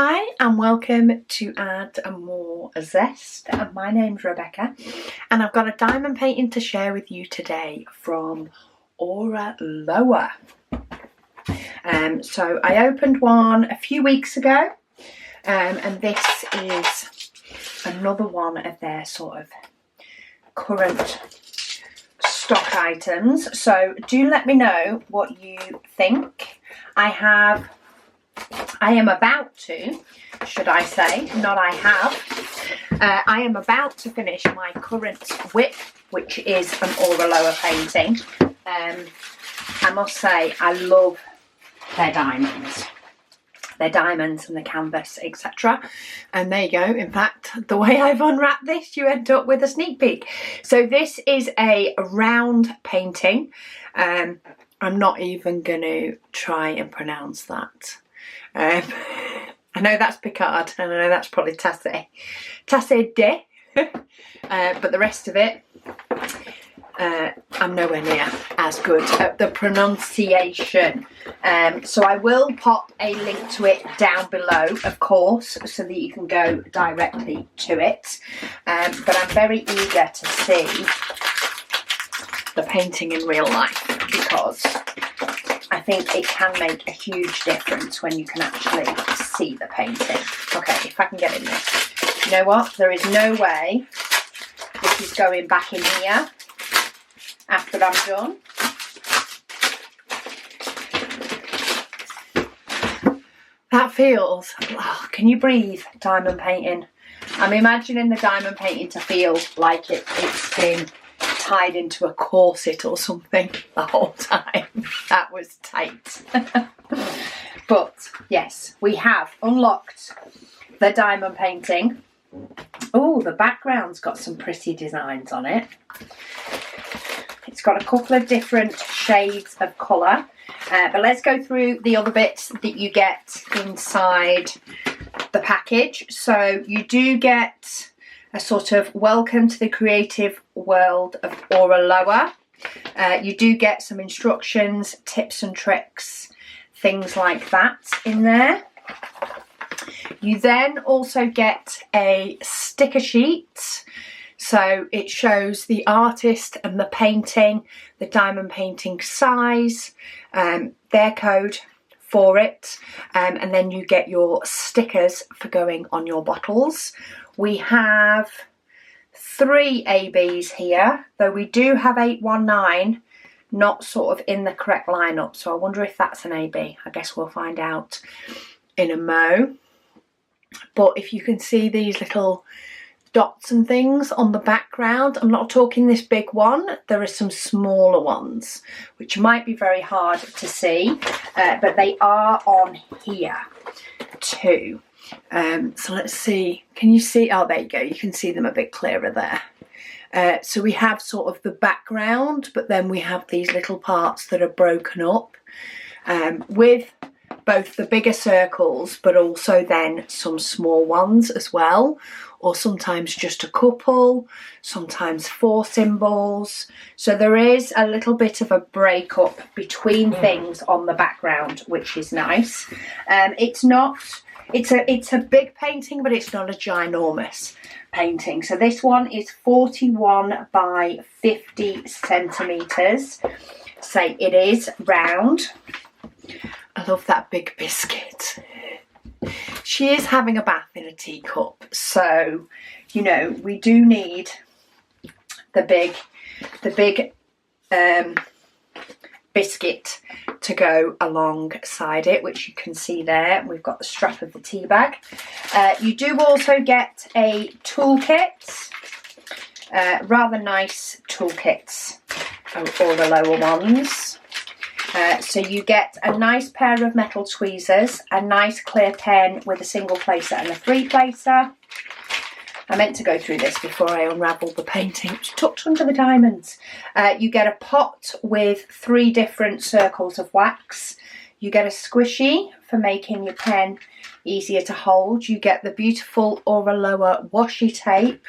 Hi and welcome to Add More Zest. My name's Rebecca and I've got a diamond painting to share with you today from Oraloa. So I opened one a few weeks ago and this is another one of their sort of current stock items. So do let me know what you think. I am about to, should I say, not I have. I am about to finish my current whip, which is an Oraloa painting. I must say, I love their diamonds. Their diamonds and the canvas, etc. And there you go. In fact, the way I've unwrapped this, you end up with a sneak peek. So this is a round painting. I'm not even going to try and pronounce that. I know that's Picard and I know that's probably Tasse de, but the rest of it, I'm nowhere near as good at the pronunciation. So I will pop a link to it down below, of course, so that you can go directly to it. But I'm very eager to see the painting in real life because I think it can make a huge difference when you can actually see the painting. Okay, if I can get in this. You know what? There is no way this is going back in here after I'm done. That feels, oh, can you breathe, diamond painting? I'm imagining the diamond painting to feel like it's been tied into a corset or something the whole time. That was tight. But yes, we have unlocked the diamond painting. Oh, the background's got some pretty designs on it. It's got a couple of different shades of colour. But let's go through the other bits that you get inside the package. So you do get a sort of welcome to the creative world of Oraloa. You do get some instructions, tips and tricks, things like that in there. You then also get a sticker sheet. So it shows the artist and the painting, the diamond painting size, their code for it, and then you get your stickers for going on your bottles. We have 3 ABs here, though we do have 819 not sort of in the correct lineup, so I wonder if that's an AB. I guess we'll find out in a mo. But if you can see these little dots and things on the background, I'm not talking this big one, there are some smaller ones which might be very hard to see, but they are on here too. So let's see, can you see, oh there you go, you can see them a bit clearer there. So we have sort of the background, but then we have these little parts that are broken up with both the bigger circles but also then some small ones as well, or sometimes just a couple, sometimes 4 symbols. So there is a little bit of a break up between things on the background, which is nice. It's a big painting, but it's not a ginormous painting. So this one is 41 by 50 centimetres. So it is round. I love that big biscuit. She is having a bath in a teacup, so you know we do need the big biscuit to go alongside it, which you can see there. We've got the strap of the tea bag. You do also get a toolkit, rather nice toolkits, Oraloa ones. So you get a nice pair of metal tweezers, a nice clear pen with a single placer and a 3 placer. I meant to go through this before I unravelled the painting. It's tucked under the diamonds. You get a pot with 3 different circles of wax. You get a squishy for making your pen easier to hold. You get the beautiful Oraloa washi tape,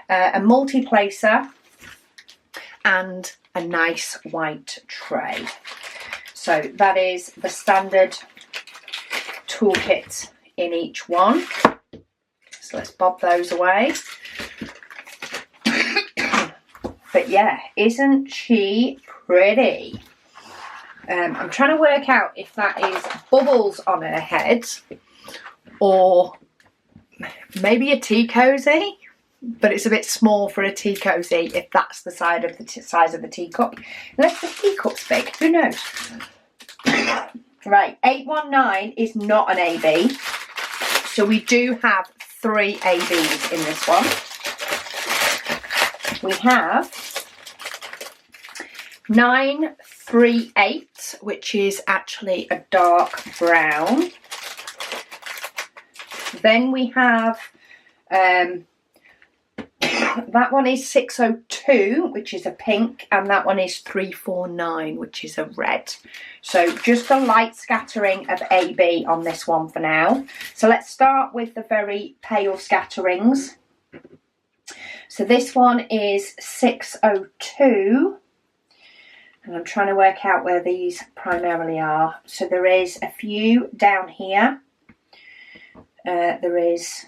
a multi-placer and a nice white tray. So that is the standard toolkit in each one. So let's bob those away. But yeah, isn't she pretty? I'm trying to work out if that is bubbles on her head or maybe a tea cosy, but it's a bit small for a tea cosy if that's the size of the teacup. Unless the teacup's big, who knows? Right, 819 is not an AB, so we do have 3 ABs in this one. We have 938, which is actually a dark brown. Then we have, that one is 602, which is a pink, and that one is 349, which is a red. So just a light scattering of AB on this one for now. So let's start with the very pale scatterings. So this one is 602. And I'm trying to work out where these primarily are. So there is a few down here. There is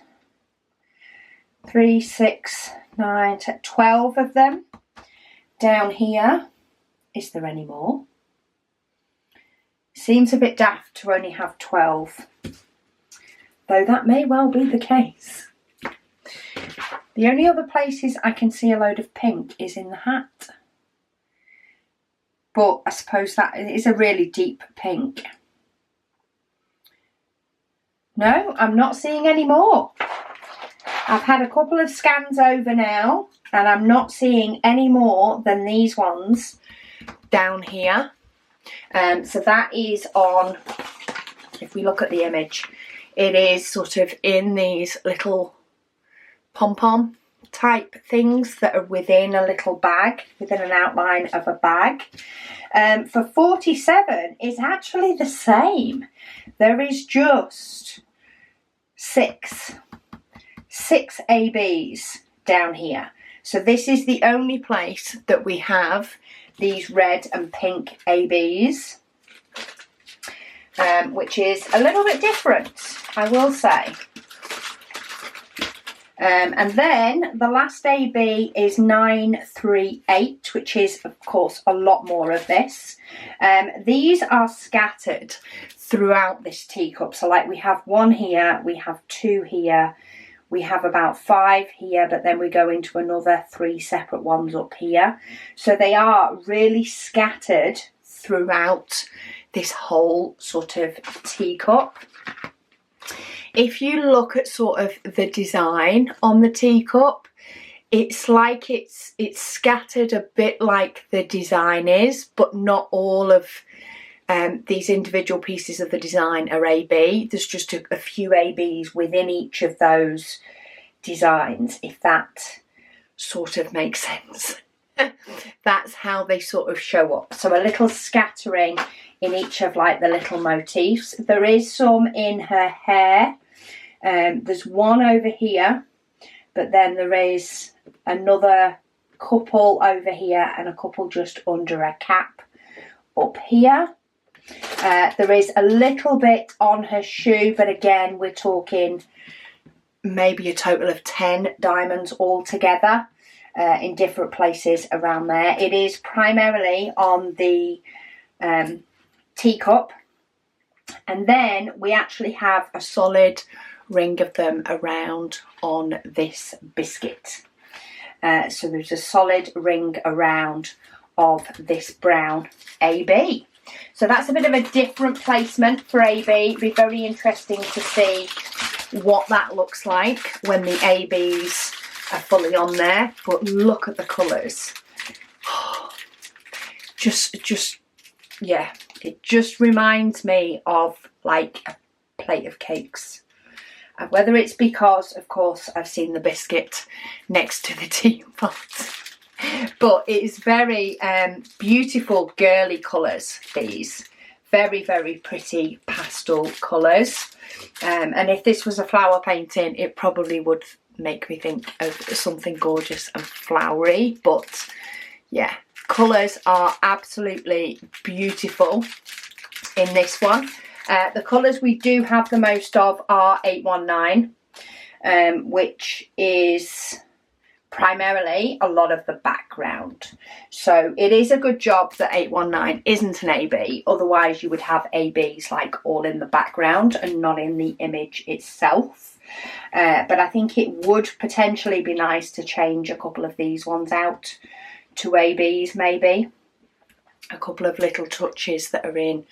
3, 6, 9, 10, 12 of them down here. Is there any more? Seems a bit daft to only have 12, though that may well be the case. The only other places I can see a load of pink is in the hat. But I suppose that is a really deep pink. No, I'm not seeing any more. I've had a couple of scans over now, and I'm not seeing any more than these ones down here. So that is on, if we look at the image, it is sort of in these little pom-pom type things that are within a little bag, within an outline of a bag. For 47, it's actually the same. There is just six ABs down here. So this is the only place that we have these red and pink ABs, which is a little bit different, I will say. And then the last AB is 938, which is, of course, a lot more of this. These are scattered throughout this teacup. So like we have 1 here, we have 2 here, we have about 5 here, but then we go into another 3 separate ones up here. So they are really scattered throughout this whole sort of teacup. If you look at sort of the design on the teacup, it's like it's scattered a bit like the design is, but not all of these individual pieces of the design are AB. There's just a few ABs within each of those designs, if that sort of makes sense. That's how they sort of show up. So a little scattering in each of like the little motifs. There is some in her hair. There's one over here, but then there is another couple over here and a couple just under a cap up here. There is a little bit on her shoe, but again, we're talking maybe a total of 10 diamonds altogether in different places around there. It is primarily on the teacup, and then we actually have a solid ring of them around on this biscuit. So there's a solid ring around of this brown AB. So that's a bit of a different placement for AB. It'd be very interesting to see what that looks like when the ABs are fully on there. But look at the colours. Yeah, it just reminds me of like a plate of cakes. And whether it's because, of course, I've seen the biscuit next to the teapot. But it's very beautiful girly colours, these. Very, very pretty pastel colours. And if this was a flower painting, it probably would make me think of something gorgeous and flowery. But yeah, colours are absolutely beautiful in this one. The colours we do have the most of are 819, which is primarily a lot of the background. So it is a good job that 819 isn't an AB, otherwise you would have ABs like all in the background and not in the image itself. But I think it would potentially be nice to change a couple of these ones out to ABs, maybe. A couple of little touches that are in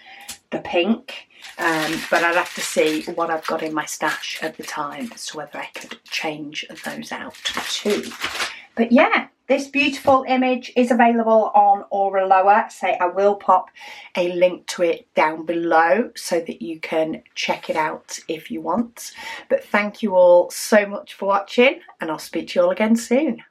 the pink, but I'd have to see what I've got in my stash at the time as to whether I could change those out too. But yeah, this beautiful image is available on Oraloa, so I will pop a link to it down below so that you can check it out if you want. But thank you all so much for watching, and I'll speak to you all again soon.